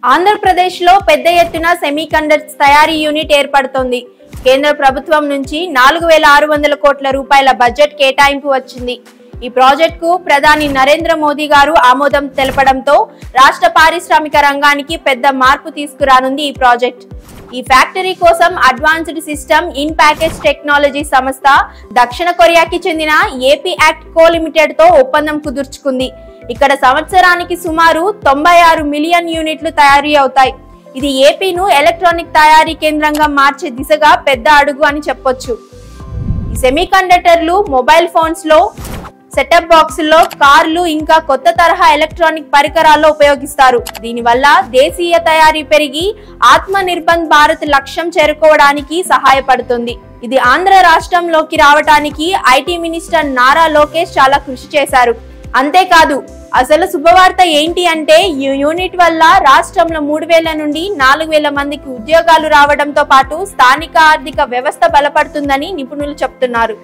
ఆంధ్రప్రదేశ్లో పెద్ద ఎత్తున సెమీకండక్టర్స్ తయారీ యూనిట్ ఏర్పడుతోంది. కేంద్ర ప్రభుత్వం నుంచి 4600 కోట్ల రూపాయల బడ్జెట్ కేటాయింపు వచ్చింది. ఈ ప్రాజెక్టుకు ప్రధాని నరేంద్ర మోదీ గారు ఆమోదం తెలపడంతో రాష్ట్ర పారిశ్రామిక రంగానికి పెద్ద మార్పు తీసుకురానుంది ఈ ప్రాజెక్ట్. ఈ ఫ్యాక్టరీ కోసం advanced system in package technology సంస్థ దక్షిణ కొరియాకి చెందిన ఏపీ యాక్ట్ కో లిమిటెడ్ తో ఒప్పందం కుదుర్చుకుంది. ఇక్కడ సంవత్సరానికి సుమారు 96 మిలియన్ యూనిట్లు తయారీ అవుతాయి. ఇది ఏపీను ఎలక్ట్రానిక్ తయారీ కేంద్రంగా మార్చే దిశగా పెద్ద అడుగు అని చెప్పొచ్చు. ఈ సెమీకండక్టర్లు మొబైల్ ఫోన్స్ లో, సెటప్ బాక్సుల్లో, కార్లు ఇంకా కొత్త తరహా ఎలక్ట్రానిక్ పరికరాల్లో ఉపయోగిస్తారు. దీనివల్ల దేశీయ తయారీ పెరిగి ఆత్మ నిర్భర్ భారత్ లక్ష్యం చేరుకోవడానికి సహాయపడుతుంది. ఇది ఆంధ్ర రాష్ట్రంలోకి రావడానికి ఐటీ మినిస్టర్ నారా లోకేష్ చాలా కృషి చేశారు. అంతేకాదు అసలు శుభవార్త ఏంటి అంటే ఈ యూనిట్ వల్ల రాష్ట్రంలో 3000 నుండి 4000 మందికి ఉద్యోగాలు రావడంతో పాటు స్థానిక ఆర్థిక వ్యవస్థ బలపడుతుందని నిపుణులు చెప్తున్నారు.